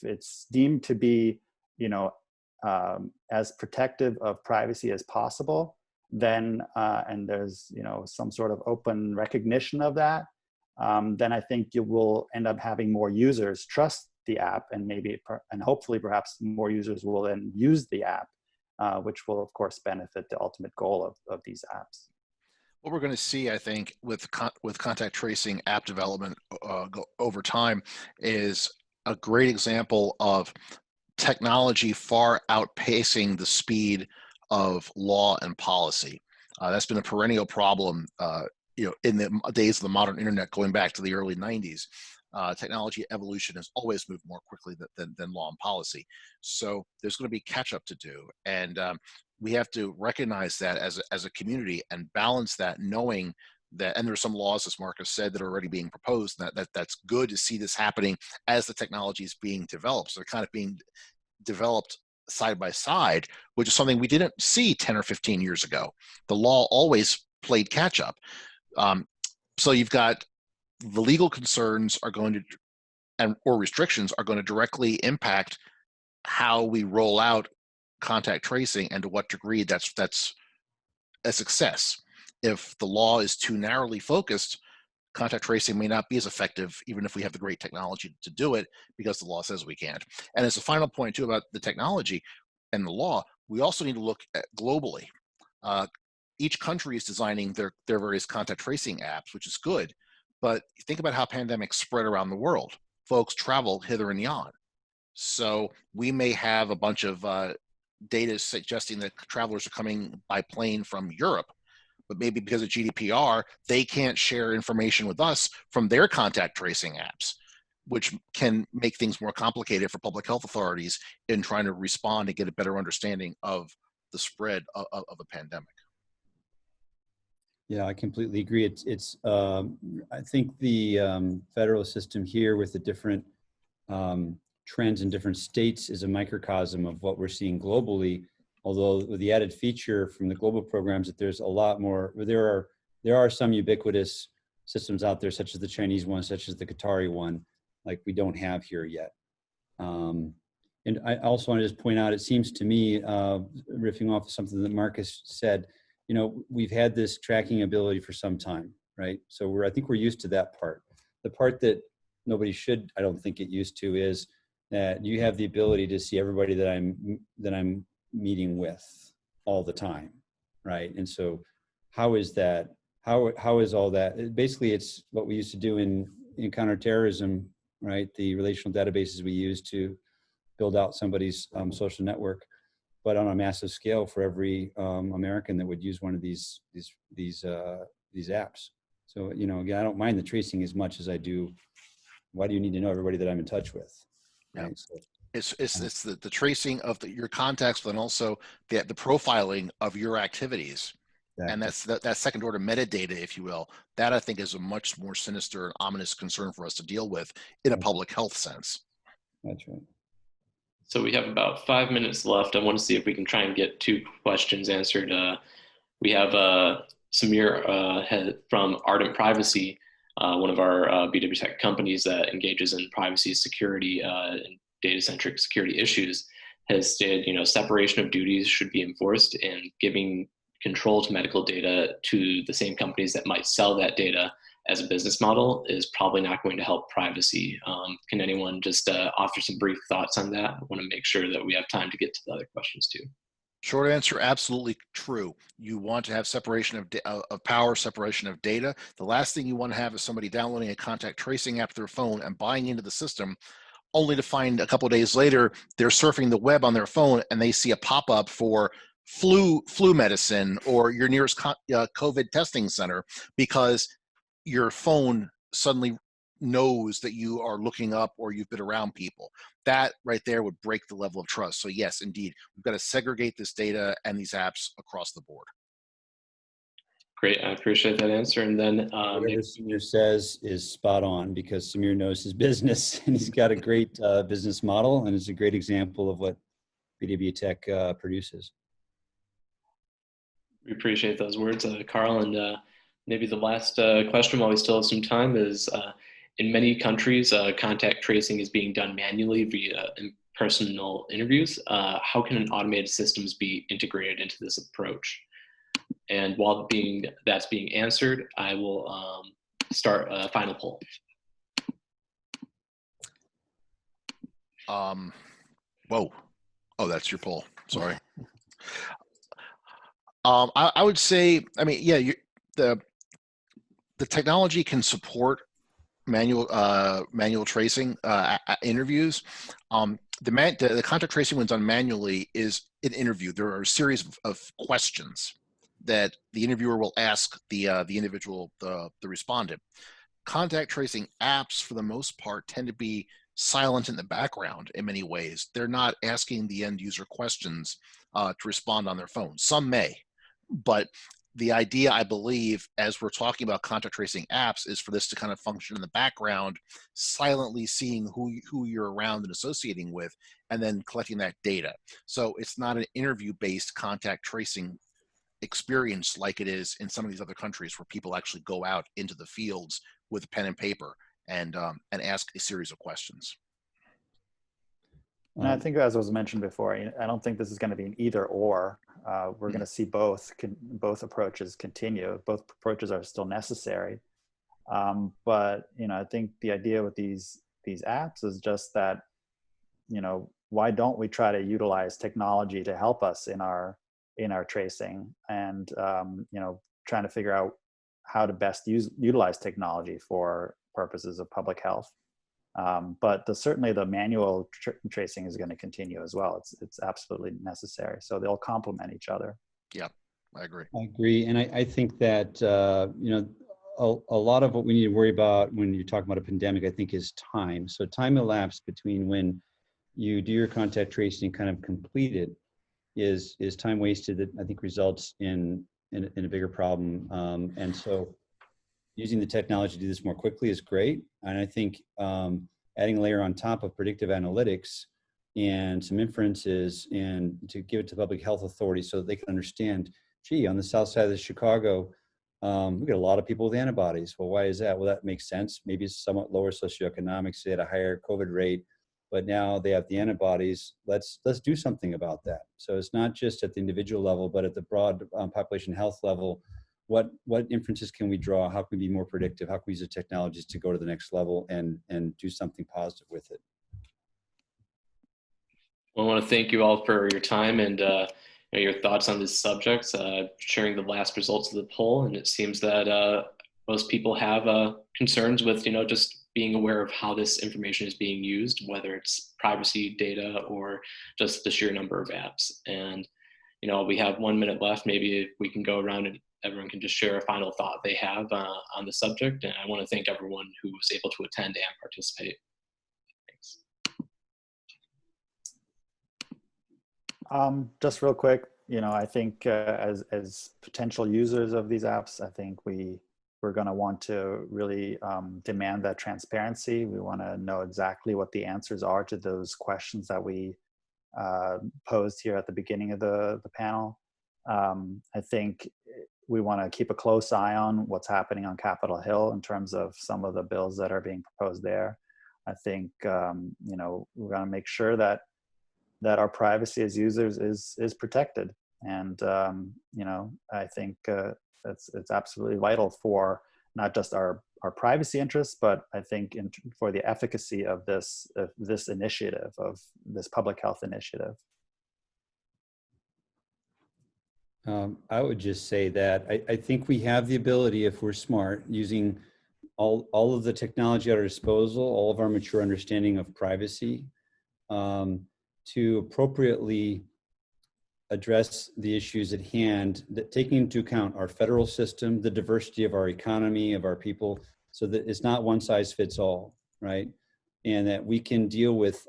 it's deemed to be, you know, as protective of privacy as possible, then and there's, you know, some sort of open recognition of that, then I think you will end up having more users trust the app, and hopefully perhaps more users will then use the app, which will of course benefit the ultimate goal of these apps. What we're going to see, I think, with contact tracing app development over time is a great example of technology far outpacing the speed of law and policy. That's been a perennial problem, you know, in the days of the modern internet, going back to the early 90s. Technology evolution has always moved more quickly than law and policy. So there's going to be catch up to do, and we have to recognize that as a community and balance that, knowing that, and there's some laws, as Markus said, that are already being proposed. That's good to see this happening as the technology is being developed. So they're kind of being developed side by side, which is something we didn't see 10 or 15 years ago. The law always played catch up. So you've got the legal concerns are going to, or restrictions are going to directly impact how we roll out contact tracing, and to what degree that's a success. If the law is too narrowly focused, contact tracing may not be as effective, even if we have the great technology to do it, because the law says we can't. And as a final point too about the technology and the law, we also need to look at globally. Each country is designing their various contact tracing apps, which is good, but think about how pandemics spread around the world. Folks travel hither and yon. So we may have a bunch of data suggesting that travelers are coming by plane from Europe, but maybe because of GDPR, they can't share information with us from their contact tracing apps. which can make things more complicated for public health authorities in trying to respond and get a better understanding of the spread of a pandemic. Yeah, I completely agree. I think the federal system here with the different trends in different states is a microcosm of what we're seeing globally. Although with the added feature from the global programs that there's a lot more, there are some ubiquitous systems out there, such as the Chinese one, such as the Qatari one, like we don't have here yet. And I also want to just point out, it seems to me, riffing off of something that Markus said, we've had this tracking ability for some time, right? So I think we're used to that part. The part that nobody should, I don't think, get used to is that you have the ability to see everybody that I'm meeting with all the time, right? And so how is that? How is all that? Basically, it's what we used to do in counterterrorism, right? The relational databases we use to build out somebody's social network, but on a massive scale for every American that would use one of these apps. So again, I don't mind the tracing as much as I do. Why do you need to know everybody that I'm in touch with? Right? Yeah. So, it's the tracing of your contacts, but then also the profiling of your activities. Exactly. And that second order metadata, if you will, that I think is a much more sinister and ominous concern for us to deal with in a public health sense. That's right. So we have about 5 minutes left. I want to see if we can try and get 2 questions answered. We have Samir from Ardent Privacy, one of our BW Tech companies that engages in privacy, security, and data-centric security issues, has stated, separation of duties should be enforced, and giving control to medical data to the same companies that might sell that data as a business model is probably not going to help privacy. Can anyone just offer some brief thoughts on that? I want to make sure that we have time to get to the other questions too. Short answer, absolutely true. You want to have separation of power, separation of data. The last thing you want to have is somebody downloading a contact tracing app to their phone and buying into the system, only to find a couple of days later, they're surfing the web on their phone and they see a pop-up for flu medicine or your nearest COVID testing center, because your phone suddenly knows that you are looking up or you've been around people. That right there would break the level of trust. So yes, indeed, we've got to segregate this data and these apps across the board. Great, I appreciate that answer. And then whatever Samir says is spot on, because Samir knows his business and he's got a great business model, and it's a great example of what BW Tech produces. We appreciate those words, Karl. And maybe the last question while we still have some time is, in many countries, contact tracing is being done manually via personal interviews. How can automated systems be integrated into this approach? And while that's being answered, I will start a final poll. Whoa. Oh, that's your poll. Sorry. I would say, I mean, yeah, the technology can support manual tracing interviews. The contact tracing when done manually is an interview. There are a series of questions that the interviewer will ask the individual, the respondent. Contact tracing apps, for the most part, tend to be silent in the background in many ways. They're not asking the end user questions to respond on their phone. Some may, but the idea, I believe, as we're talking about contact tracing apps, is for this to kind of function in the background, silently seeing who you're around and associating with, and then collecting that data. So it's not an interview-based contact tracing experience like it is in some of these other countries, where people actually go out into the fields with a pen and paper and ask a series of questions. And I think, as was mentioned before, I don't think this is going to be an either or. We're going to see both approaches continue. Both approaches are still necessary. But I think the idea with these apps is just that, why don't we try to utilize technology to help us in our tracing, and trying to figure out how to best utilize technology for purposes of public health. But certainly the manual tracing is going to continue as well. It's absolutely necessary. So they'll complement each other. Yeah, I agree. I agree. And I think that, a lot of what we need to worry about when you're talking about a pandemic, I think, is time. So time elapsed between when you do your contact tracing and kind of complete it is time wasted that I think results in a bigger problem. And so using the technology to do this more quickly is great. And I think adding a layer on top of predictive analytics and some inferences and to give it to public health authorities so that they can understand, gee, on the south side of Chicago, we get a lot of people with antibodies. Well, why is that? Well, that makes sense. Maybe it's somewhat lower socioeconomics. They had a higher COVID rate, but now they have the antibodies. Let's do something about that. So it's not just at the individual level, but at the broad population health level. What inferences can we draw? How can we be more predictive? How can we use the technologies to go to the next level and do something positive with it? Well, I want to thank you all for your time and your thoughts on this subject, sharing the last results of the poll. And it seems that most people have concerns with, just being aware of how this information is being used, whether it's privacy data or just the sheer number of apps. And, we have 1 minute left. Maybe we can go around and everyone can just share a final thought they have on the subject. And I want to thank everyone who was able to attend and participate. Thanks. Just real quick, I think as potential users of these apps, I think we're going to want to really demand that transparency. We want to know exactly what the answers are to those questions that we posed here at the beginning of the panel. I think we want to keep a close eye on what's happening on Capitol Hill in terms of some of the bills that are being proposed there. I think we're going to make sure that our privacy as users is protected, and I think it's absolutely vital for not just our privacy interests, but I think for the efficacy of this initiative, of this public health initiative. I would just say that I think we have the ability, if we're smart, using all of the technology at our disposal, all of our mature understanding of privacy, to appropriately address the issues at hand, that taking into account our federal system, the diversity of our economy, of our people, so that it's not one size fits all, right? And that we can deal with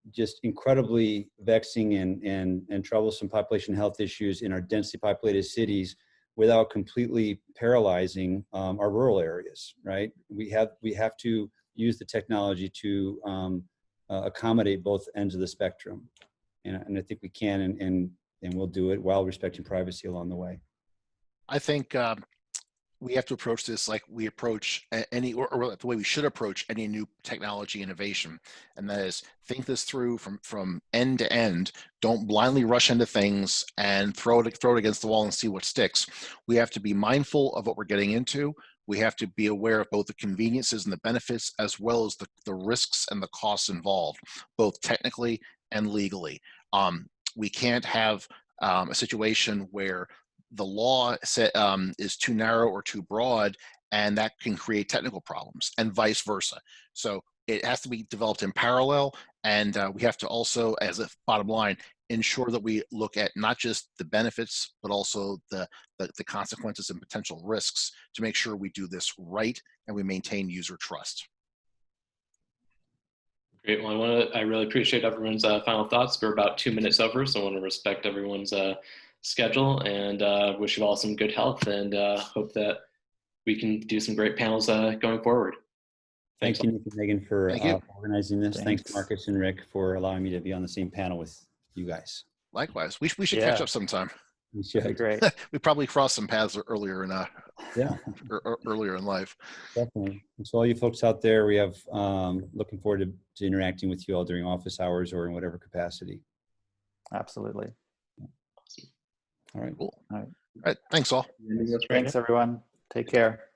just incredibly vexing and troublesome population health issues in our densely populated cities without completely paralyzing our rural areas, right? We have to use the technology to accommodate both ends of the spectrum. And I think we can and we'll do it while respecting privacy along the way. I think we have to approach this like we approach any, or the way we should approach any new technology innovation. And that is, think this through from end to end. Don't blindly rush into things and throw it against the wall and see what sticks. We have to be mindful of what we're getting into. We have to be aware of both the conveniences and the benefits, as well as the risks and the costs involved, both technically and legally. We can't have a situation where the law is too narrow or too broad, and that can create technical problems, and vice versa. So it has to be developed in parallel, and we have to also, as a bottom line, ensure that we look at not just the benefits, but also the consequences and potential risks to make sure we do this right and we maintain user trust. Great. Well, I really appreciate everyone's final thoughts. We're about 2 minutes over, so I want to respect everyone's schedule and wish you all some good health, and hope that we can do some great panels going forward. Thank you, Nick and Megan, for organizing this. Thanks. Thanks, Markus and Rick, for allowing me to be on the same panel with you guys. Likewise, we should catch up sometime. We should. That'd be great. We probably crossed some paths earlier in earlier in life. Definitely. And so all you folks out there, we have looking forward to interacting with you all during office hours or in whatever capacity. Absolutely. All right. Cool. All right. All right. Thanks all. Thanks everyone. Take care.